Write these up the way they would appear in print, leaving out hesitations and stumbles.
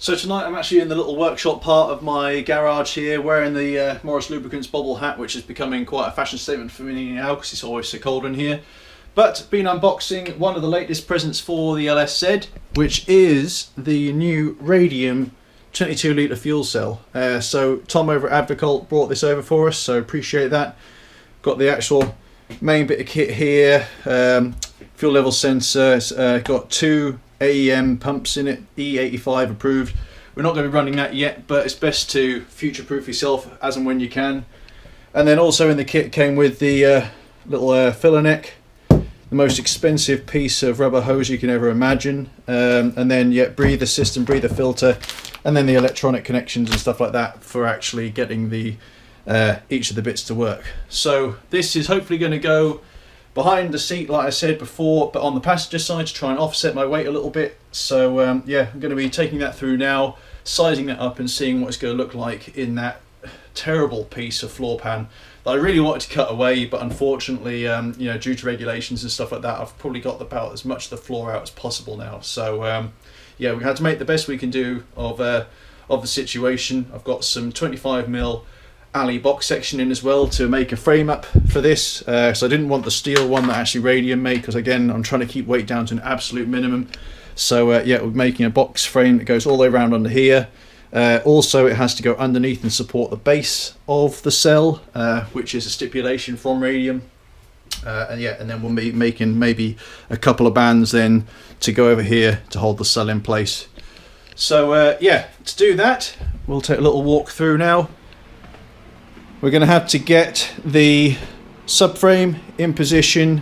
So tonight I'm actually in the little workshop part of my garage here, wearing the Morris Lubricants bobble hat, which is becoming quite a fashion statement for me now because it's always so cold in here. But been unboxing one of the latest presents for the LSZ, which is the new Radium 22 litre fuel cell. So Tom over at Advocult brought this over for us, so appreciate that. Got the actual main bit of kit here, fuel level sensor, got two AEM pumps in it, E85 approved. We're not going to be running that yet, but it's best to future-proof yourself as and when you can. And then also in the kit came with the little filler neck, the most expensive piece of rubber hose you can ever imagine, and then breather system, breather filter, and then the electronic connections and stuff like that for actually getting the each of the bits to work. So this is hopefully going to go behind the seat, like I said before, but on the passenger side to try and offset my weight a little bit. So yeah, I'm going to be taking that through now, sizing that up and seeing what it's going to look like in that terrible piece of floor pan that I really wanted to cut away, but unfortunately, you know, due to regulations and stuff like that, I've probably got about as much of the floor out as possible now. So yeah, we had to make the best we can do of the situation. I've got some 25mm alley box section in as well to make a frame up for this, so I didn't want the steel one that actually Radium made, because again I'm trying to keep weight down to an absolute minimum. So yeah, we're making a box frame that goes all the way around under here. Also it has to go underneath and support the base of the cell, which is a stipulation from Radium. And yeah, and then we'll be making maybe a couple of bands then to go over here to hold the cell in place. So yeah, to do that we'll take a little walk through now. We're going to have to get the subframe in position.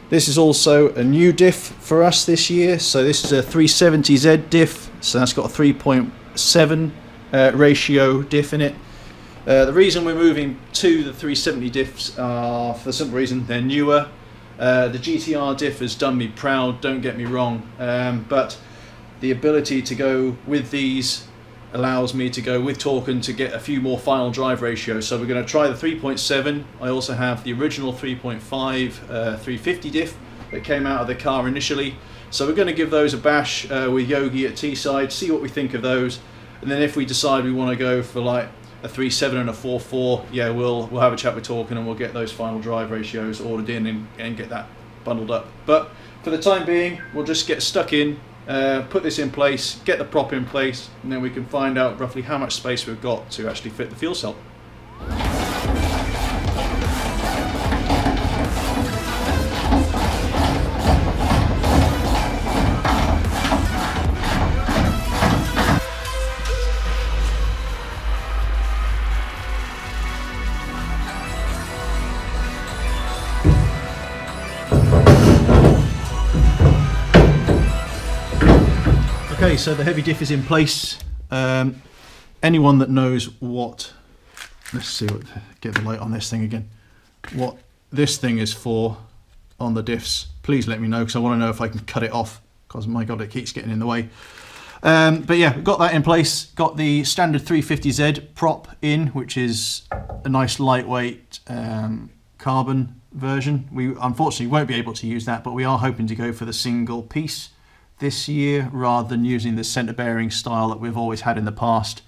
This is also a new diff for us this year. So this is a 370Z diff. So that's got a 3.7 ratio diff in it. The reason we're moving to the 370 diffs are for the simple reason they're newer. The GTR diff has done me proud, don't get me wrong. But the ability to go with these allows me to go with Torque to get a few more final drive ratios. So we're going to try the 3.7. I also have the original 3.5 350 diff that came out of the car initially. So we're going to give those a bash with Yogi at T-side, see what we think of those, and then if we decide we want to go for like a 3.7 and a 4.4, yeah, we'll have a chat with Torque and we'll get those final drive ratios ordered in and get that bundled up. But for the time being, we'll just get stuck in, put this in place, get the prop in place, and then we can find out roughly how much space we've got to actually fit the fuel cell. Okay, so the heavy diff is in place. Anyone that knows what, let's see, get the light on this thing again, what this thing is for on the diffs, please let me know, because I want to know if I can cut it off, because my god, it keeps getting in the way. But yeah, we've got that in place. Got the standard 350Z prop in, which is a nice lightweight carbon version. We unfortunately won't be able to use that, but we are hoping to go for the single piece this year rather than using the center bearing style that we've always had in the past.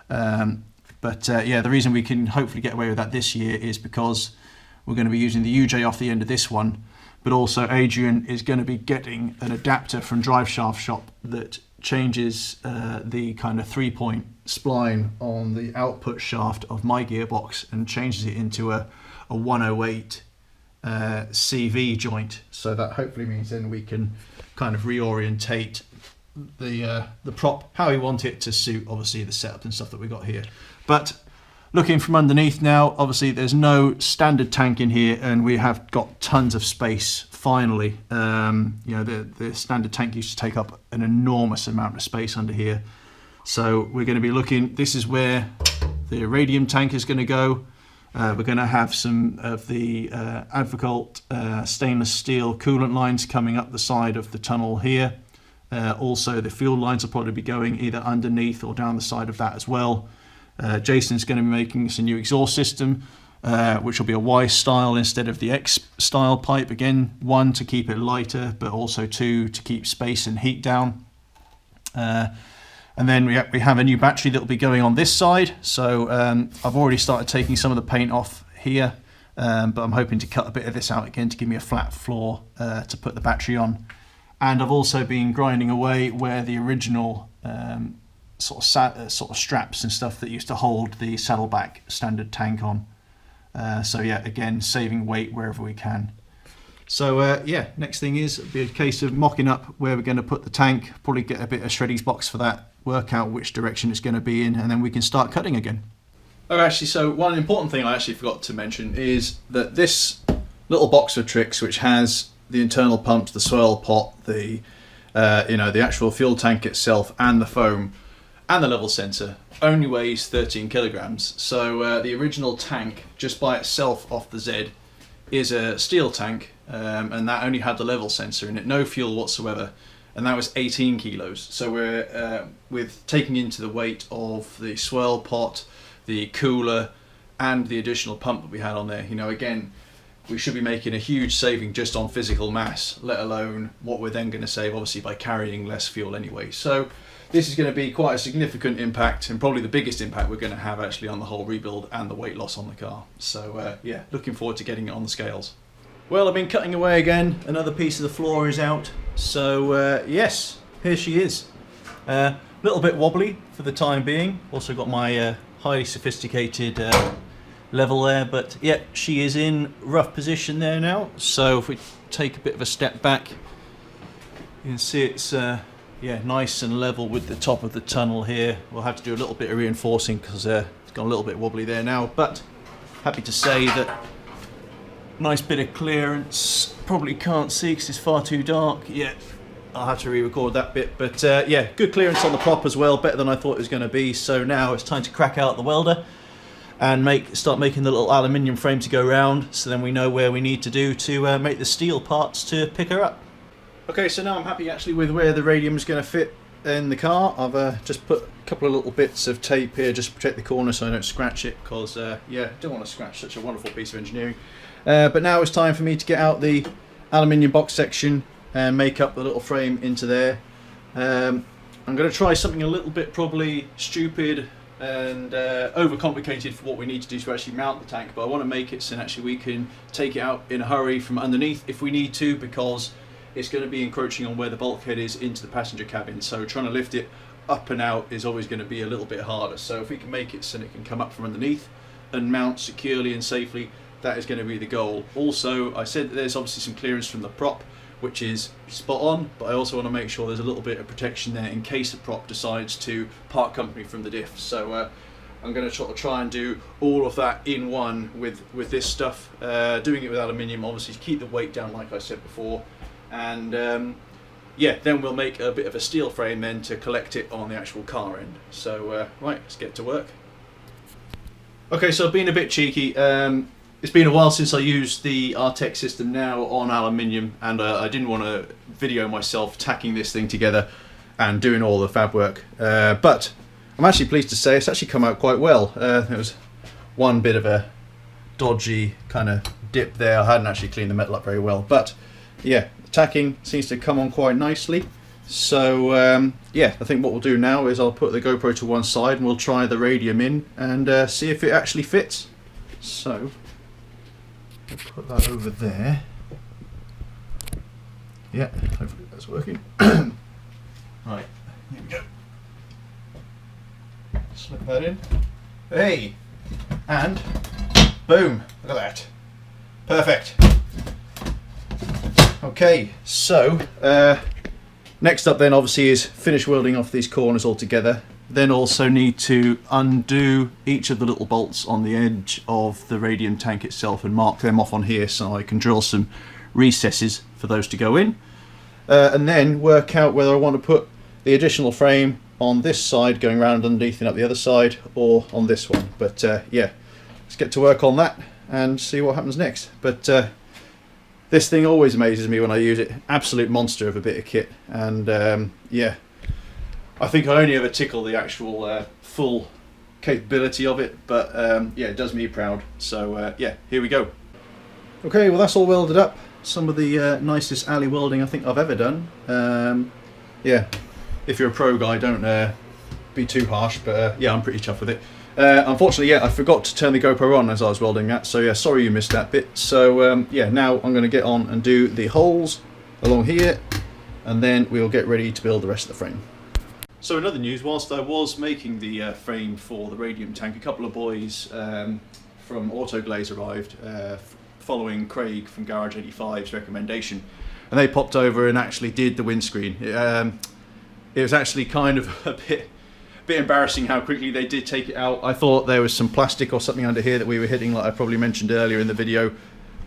Yeah, the reason we can hopefully get away with that this year is because we're going to be using the UJ off the end of this one, but also Adrian is going to be getting an adapter from Drive Shaft Shop that changes the kind of 3-point spline on the output shaft of my gearbox and changes it into a 108 CV joint. So that hopefully means then we can kind of reorientate the prop how we want it to suit obviously the setup and stuff that we got here. But looking from underneath now, obviously there's no standard tank in here and we have got tons of space finally. You know, the standard tank used to take up an enormous amount of space under here. So we're going to be looking, this is where the Radium tank is going to go. We're going to have some of the Advocult stainless steel coolant lines coming up the side of the tunnel here. Also the fuel lines will probably be going either underneath or down the side of that as well. Jason's going to be making us a new exhaust system, which will be a Y style instead of the X style pipe. Again, one, to keep it lighter, but also two, to keep space and heat down. And then we have a new battery that will be going on this side. So I've already started taking some of the paint off here, but I'm hoping to cut a bit of this out again to give me a flat floor to put the battery on. And I've also been grinding away where the original sort of straps and stuff that used to hold the saddleback standard tank on. So yeah, again, saving weight wherever we can. So yeah, next thing is it'll be a case of mocking up where we're going to put the tank, probably get a bit of shreddies box for that, work out which direction it's going to be in, and then we can start cutting again. Oh, actually, so one important thing I actually forgot to mention is that this little box of tricks, which has the internal pumps, the swirl pot, the the actual fuel tank itself, and the foam, and the level sensor, only weighs 13 kilograms. So the original tank, just by itself off the Z, is a steel tank, and that only had the level sensor in it, no fuel whatsoever, and that was 18 kilos. So we're with taking into the weight of the swirl pot, the cooler, and the additional pump that we had on there, again, we should be making a huge saving just on physical mass, let alone what we're then going to save obviously by carrying less fuel anyway. So this is going to be quite a significant impact, and probably the biggest impact we're going to have actually on the whole rebuild and the weight loss on the car. So yeah, looking forward to getting it on the scales. Well, I've been cutting away again, another piece of the floor is out, so yes, here she is. A little bit wobbly for the time being, also got my highly sophisticated level there, but yeah, she is in rough position there now. So if we take a bit of a step back, you can see it's yeah, nice and level with the top of the tunnel here. We'll have to do a little bit of reinforcing because it's got a little bit wobbly there now, but happy to say that nice bit of clearance. Probably can't see because it's far too dark. Yeah, I'll have to re-record that bit, but yeah, good clearance on the prop as well, better than I thought it was going to be. So now it's time to crack out the welder and start making the little aluminium frame to go round, so then we know where we need to do to make the steel parts to pick her up. Okay, so now I'm happy actually with where the radium is going to fit in the car. I've just put a couple of little bits of tape here just to protect the corner so I don't scratch it, because yeah, don't want to scratch such a wonderful piece of engineering. But now it's time for me to get out the aluminium box section and make up the little frame into there. I'm going to try something a little bit probably stupid and overcomplicated for what we need to do to actually mount the tank, but I want to make it so actually we can take it out in a hurry from underneath if we need to, because it's going to be encroaching on where the bulkhead is into the passenger cabin, so trying to lift it up and out is always going to be a little bit harder. So if we can make it so it can come up from underneath and mount securely and safely, that is going to be the goal. Also, I said that there's obviously some clearance from the prop, which is spot on, but I also want to make sure there's a little bit of protection there in case the prop decides to part company from the diff. So I'm going to try and do all of that in one with this stuff, doing it with aluminium, obviously to keep the weight down like I said before, and yeah, then we'll make a bit of a steel frame then to collect it on the actual car end. So right, let's get to work. Okay, so I've been a bit cheeky. It's been a while since I used the Artec system now on aluminium, and I didn't want to video myself tacking this thing together and doing all the fab work, but I'm actually pleased to say it's actually come out quite well. There was one bit of a dodgy kind of dip there. I hadn't actually cleaned the metal up very well, but yeah, the tacking seems to come on quite nicely. So yeah, I think what we'll do now is I'll put the GoPro to one side and we'll try the radium in and see if it actually fits. So we'll put that over there. Yeah, hopefully that's working. Right, here we go. Slip that in. Hey! And boom! Look at that. Perfect. Okay, so next up then obviously is finish welding off these corners all together. Then also need to undo each of the little bolts on the edge of the radium tank itself and mark them off on here so I can drill some recesses for those to go in. And then work out whether I want to put the additional frame on this side going round underneath and up the other side, or on this one. But yeah, let's get to work on that and see what happens next. But this thing always amazes me when I use it. Absolute monster of a bit of kit, and yeah, I think I only ever tickle the actual full capability of it, but yeah, it does me proud. So yeah, here we go. Okay, well that's all welded up. Some of the nicest alley welding I think I've ever done. Yeah, if you're a pro guy, don't be too harsh, but yeah, I'm pretty chuffed with it. Unfortunately, yeah, I forgot to turn the GoPro on as I was welding that, so yeah, sorry you missed that bit. So yeah, now I'm going to get on and do the holes along here, and then we'll get ready to build the rest of the frame. So in other news, whilst I was making the frame for the Radium tank, a couple of boys from Autoglaze arrived following Craig from Garage 85's recommendation, and they popped over and actually did the windscreen. It was actually kind of a bit embarrassing how quickly they did take it out. I thought there was some plastic or something under here that we were hitting, like I probably mentioned earlier in the video,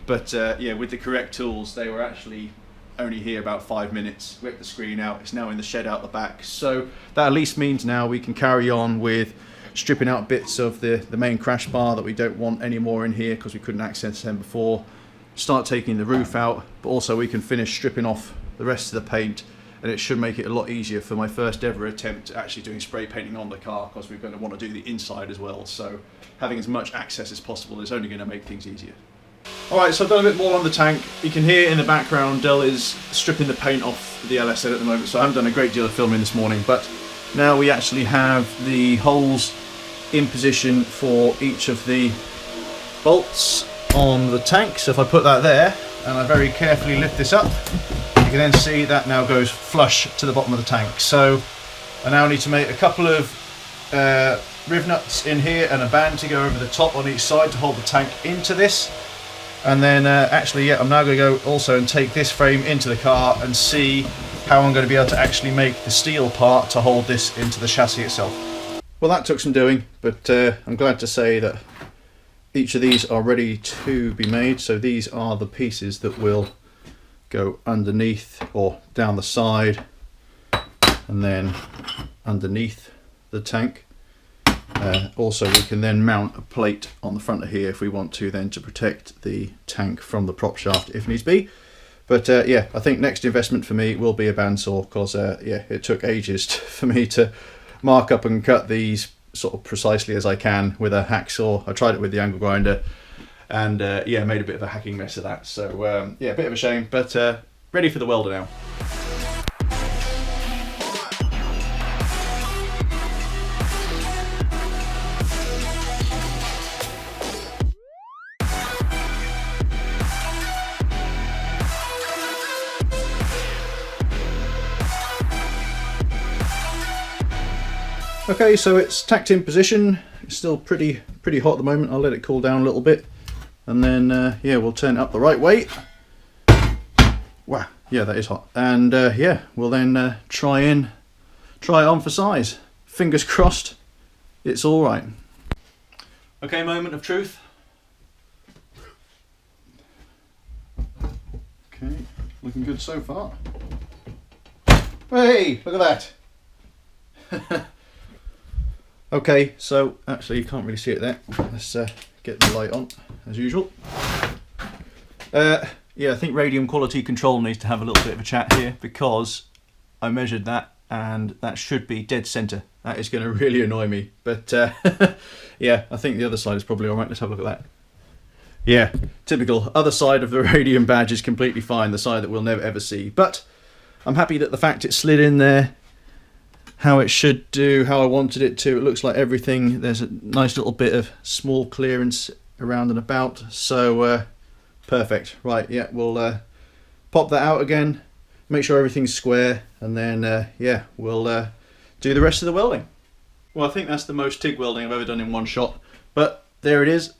but yeah, with the correct tools they were actually only here about 5 minutes. Whipped the screen out, it's now in the shed out the back, so that at least means now we can carry on with stripping out bits of the main crash bar that we don't want anymore in here because we couldn't access them before, start taking the roof out, but also we can finish stripping off the rest of the paint, and it should make it a lot easier for my first ever attempt at actually doing spray painting on the car, because we're going to want to do the inside as well, so having as much access as possible is only going to make things easier. Alright, so I've done a bit more on the tank. You can hear in the background Del is stripping the paint off the LSN at the moment, so I haven't done a great deal of filming this morning, but now we actually have the holes in position for each of the bolts on the tank. So if I put that there and I very carefully lift this up, you can then see that now goes flush to the bottom of the tank. So I now need to make a couple of riv nuts in here and a band to go over the top on each side to hold the tank into this. And then actually, yeah, I'm now going to go also and take this frame into the car and see how I'm going to be able to actually make the steel part to hold this into the chassis itself. Well, that took some doing, but I'm glad to say that each of these are ready to be made. So these are the pieces that will go underneath or down the side and then underneath the tank. Also we can then mount a plate on the front of here if we want to, then to protect the tank from the prop shaft if needs be. But yeah, I think next investment for me will be a bandsaw, because yeah, it took ages for me to mark up and cut these sort of precisely as I can with a hacksaw. I tried it with the angle grinder and yeah, made a bit of a hacking mess of that. So yeah, a bit of a shame, but ready for the welder now. Okay, so it's tacked in position. It's still pretty hot at the moment. I'll let it cool down a little bit, and then yeah, we'll turn it up the right way. Wow, yeah, that is hot. And yeah, we'll then try it on for size. Fingers crossed, it's all right. Okay, moment of truth. Okay, looking good so far. Hey, look at that. Okay, so actually you can't really see it there. Let's get the light on as usual. Yeah, I think Radium Quality Control needs to have a little bit of a chat here, because I measured that and that should be dead center. That is going to really annoy me, but yeah, I think the other side is probably alright. Let's have a look at that. Yeah, typical. Other side of the Radium badge is completely fine, the side that we'll never ever see, but I'm happy that the fact it slid in there how it should do, how I wanted it to. It looks like everything, there's a nice little bit of small clearance around and about, so perfect. Right, yeah, we'll pop that out again, make sure everything's square, and then yeah, we'll do the rest of the welding. Well, I think that's the most TIG welding I've ever done in one shot, but there it is,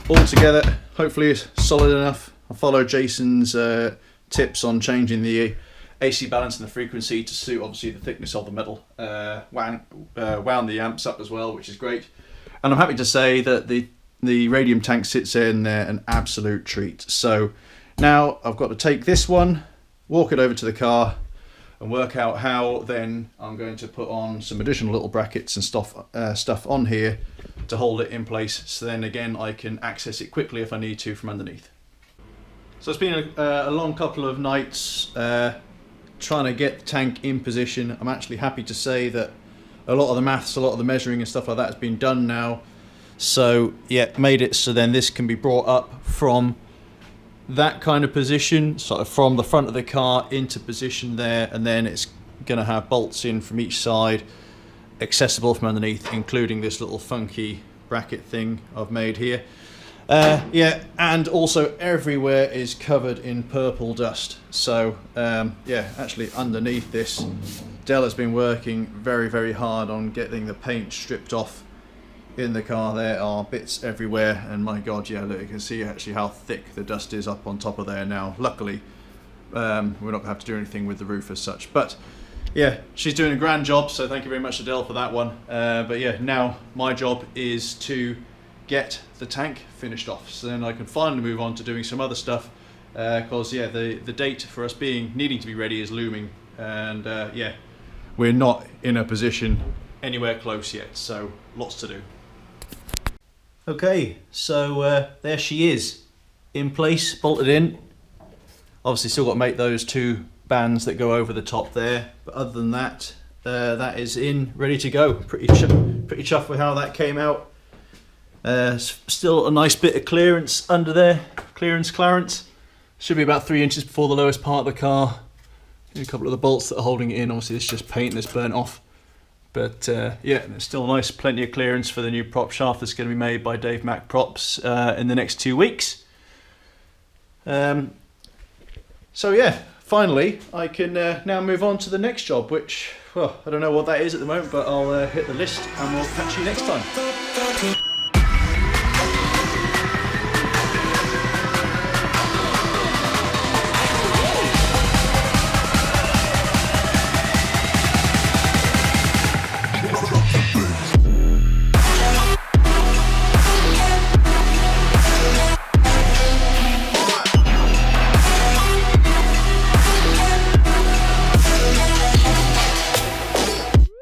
all together. Hopefully it's solid enough. I followed Jason's tips on changing the AC balance and the frequency to suit obviously the thickness of the metal. Wound the amps up as well, which is great. And I'm happy to say that the Radium tank sits in there an absolute treat. So now I've got to take this one, walk it over to the car, and work out how then I'm going to put on some additional little brackets and stuff on here to hold it in place, so then again I can access it quickly if I need to from underneath. So it's been a long couple of nights trying to get the tank in position. I'm actually happy to say that a lot of the maths, a lot of the measuring and stuff like that has been done now. So yeah, made it so then this can be brought up from that kind of position, sort of from the front of the car into position there, and then it's going to have bolts in from each side accessible from underneath, including this little funky bracket thing I've made here. Yeah, and also everywhere is covered in purple dust. So yeah, actually underneath this, Dell has been working very, very hard on getting the paint stripped off in the car. There are bits everywhere, and my god, yeah, look, you can see actually how thick the dust is up on top of there now. Luckily we're not going to have to do anything with the roof as such, but yeah, she's doing a grand job, so thank you very much, Adele, for that one. But yeah, now my job is to get the tank finished off, so then I can finally move on to doing some other stuff, because yeah, the date for us needing to be ready is looming, and yeah, we're not in a position anywhere close yet, so lots to do. Okay, so there she is, in place, bolted in. Obviously still got to make those two bands that go over the top there, but other than that, that is in, ready to go. Pretty chuffed with how that came out. Still a nice bit of clearance under there, clarence. Should be about 3 inches before the lowest part of the car. A couple of the bolts that are holding it in, obviously it's just paint that's burnt off. But yeah, there's still nice, plenty of clearance for the new prop shaft that's going to be made by Dave Mack Props in the next 2 weeks. So yeah, finally I can now move on to the next job, which, well, I don't know what that is at the moment, but I'll hit the list and we'll catch you next time.